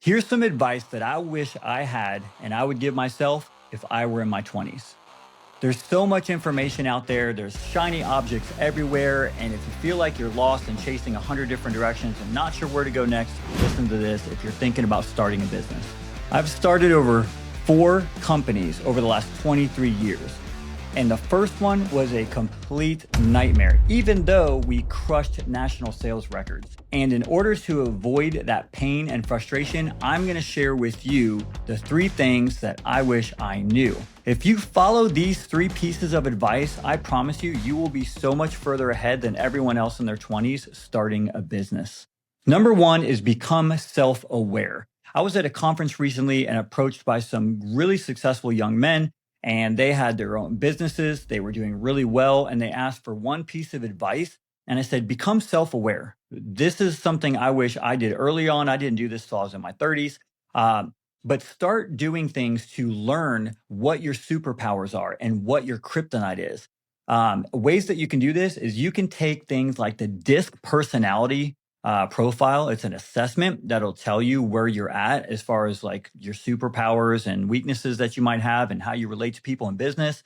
Here's some advice that I wish I had and I would give myself if I were in my 20s. There's so much information out there, there's shiny objects everywhere, and if you feel like you're lost and chasing 100 different directions and not sure where to go next, listen to this if you're thinking about starting a business. I've started over 4 companies over the last 23 years. And the first one was a complete nightmare, even though we crushed national sales records. And in order to avoid that pain and frustration, I'm going to share with you the 3 things that I wish I knew. If you follow these 3 pieces of advice, I promise you, you will be so much further ahead than everyone else in their 20s starting a business. Number 1 is become self-aware. I was at a conference recently and approached by some really successful young men, and they had their own businesses. They were doing really well, and they asked for one piece of advice. And I said, become self-aware. This is something I wish I did early on. I didn't do this until I was in my 30s. But start doing things to learn what your superpowers are and what your kryptonite is. Ways that you can do this is you can take things like the DISC personality profile. It's an assessment that'll tell you where you're at as far as like your superpowers and weaknesses that you might have and how you relate to people in business.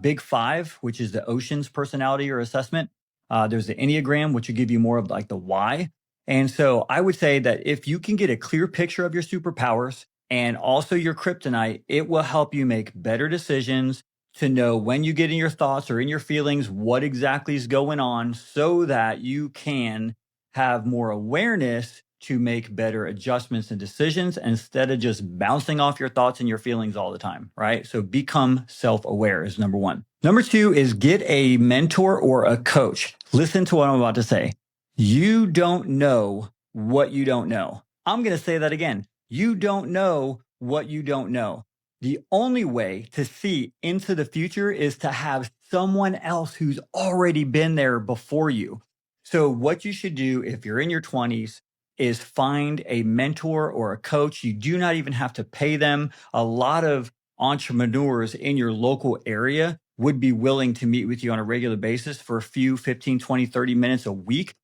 Big Five, which is the Ocean's personality or assessment. There's the Enneagram, which will give you more of like the why. And so I would say that if you can get a clear picture of your superpowers and also your kryptonite, it will help you make better decisions to know when you get in your thoughts or in your feelings, what exactly is going on so that you can have more awareness to make better adjustments and decisions instead of just bouncing off your thoughts and your feelings all the time, right? So become self-aware is number 1. Number 2 is get a mentor or a coach. Listen to what I'm about to say. You don't know what you don't know. I'm going to say that again. You don't know what you don't know. The only way to see into the future is to have someone else who's already been there before you. So what you should do if you're in your 20s is find a mentor or a coach. You do not even have to pay them. A lot of entrepreneurs in your local area would be willing to meet with you on a regular basis for a few 15, 20, 30 minutes a week.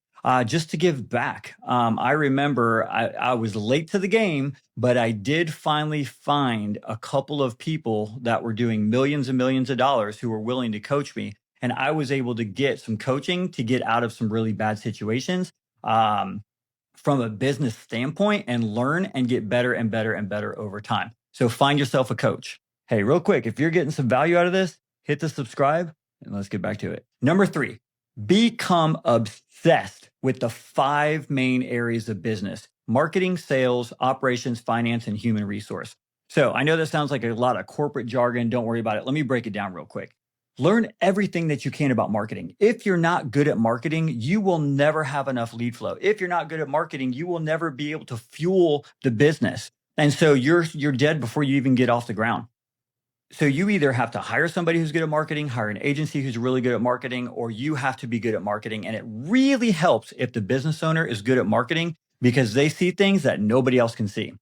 Just to give back. I remember I was late to the game, but I did finally find a couple of people that were doing millions and millions of dollars who were willing to coach me. And I was able to get some coaching to get out of some really bad situations from a business standpoint and learn and get better and better and better over time. So find yourself a coach. Hey, real quick, if you're getting some value out of this, hit the subscribe and let's get back to it. Number 3, become obsessed with the 5 main areas of business: marketing, sales, operations, finance, and human resource. So I know that sounds like a lot of corporate jargon. Don't worry about it. Let me break it down real quick. Learn everything that you can about marketing. If you're not good at marketing, you will never have enough lead flow. If you're not good at marketing, you will never be able to fuel the business. And so you're dead before you even get off the ground. So you either have to hire somebody who's good at marketing, hire an agency who's really good at marketing, or you have to be good at marketing. And it really helps if the business owner is good at marketing because they see things that nobody else can see.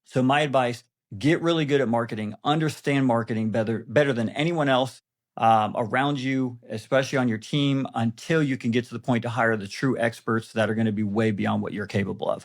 So my advice, get really good at marketing, understand marketing better than anyone else around you, especially on your team, until you can get to the point to hire the true experts that are going to be way beyond what you're capable of.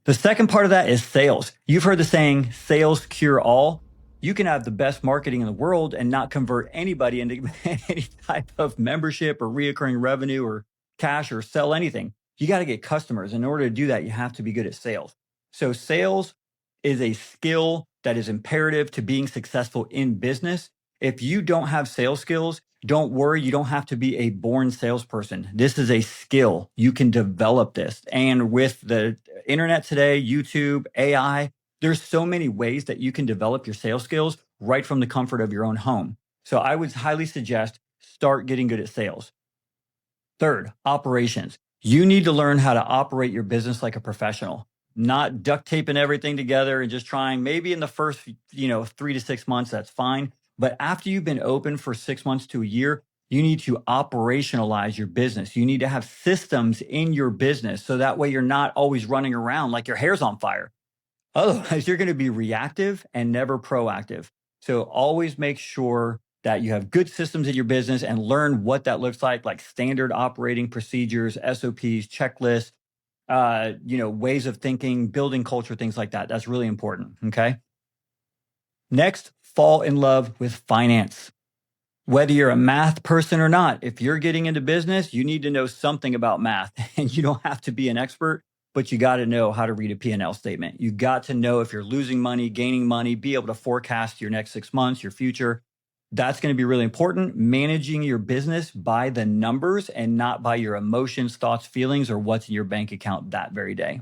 The second part of that is sales. You've heard the saying, sales cure all. You can have the best marketing in the world and not convert anybody into any type of membership or reoccurring revenue or cash or sell anything. You got to get customers. In order to do that, you have to be good at sales. So sales is a skill that is imperative to being successful in business. If you don't have sales skills, don't worry. You don't have to be a born salesperson. This is a skill. You can develop this. And with the internet today, YouTube, AI, there's so many ways that you can develop your sales skills right from the comfort of your own home. So I would highly suggest start getting good at sales. Third, operations. You need to learn how to operate your business like a professional, not duct taping everything together and just trying. Maybe in the first, 3 to 6 months, that's fine. But after you've been open for 6 months to a year, you need to operationalize your business. You need to have systems in your business so that way you're not always running around like your hair's on fire. Otherwise, you're going to be reactive and never proactive. So always make sure that you have good systems in your business and learn what that looks like standard operating procedures, SOPs, checklists. ways of thinking, building culture, things like that. That's really important. Okay. Next, fall in love with finance. Whether you're a math person or not, if you're getting into business, you need to know something about math. And you don't have to be an expert, but you got to know how to read a P&L statement. You got to know if you're losing money, gaining money, be able to forecast your next 6 months, your future. That's going to be really important. Managing your business by the numbers and not by your emotions, thoughts, feelings, or what's in your bank account that very day.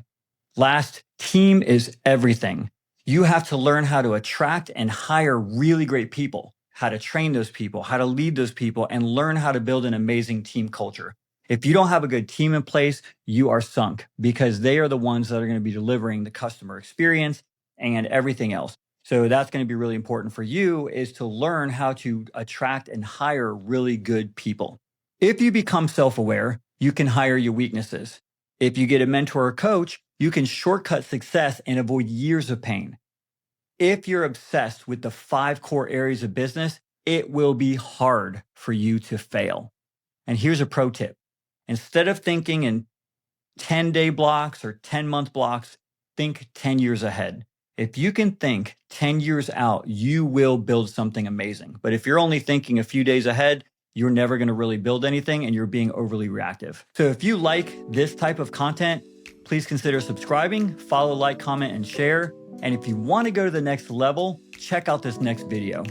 Last, team is everything. You have to learn how to attract and hire really great people, how to train those people, how to lead those people, and learn how to build an amazing team culture. If you don't have a good team in place, you are sunk because they are the ones that are going to be delivering the customer experience and everything else. So that's going to be really important for you, is to learn how to attract and hire really good people. If you become self-aware, you can hire your weaknesses. If you get a mentor or coach, you can shortcut success and avoid years of pain. If you're obsessed with the 5 core areas of business, it will be hard for you to fail. And here's a pro tip. Instead of thinking in 10-day blocks or 10-month blocks, think 10 years ahead. If you can think 10 years out, you will build something amazing. But if you're only thinking a few days ahead, you're never going to really build anything and you're being overly reactive. So if you like this type of content, please consider subscribing, follow, like, comment, and share. And if you want to go to the next level, check out this next video.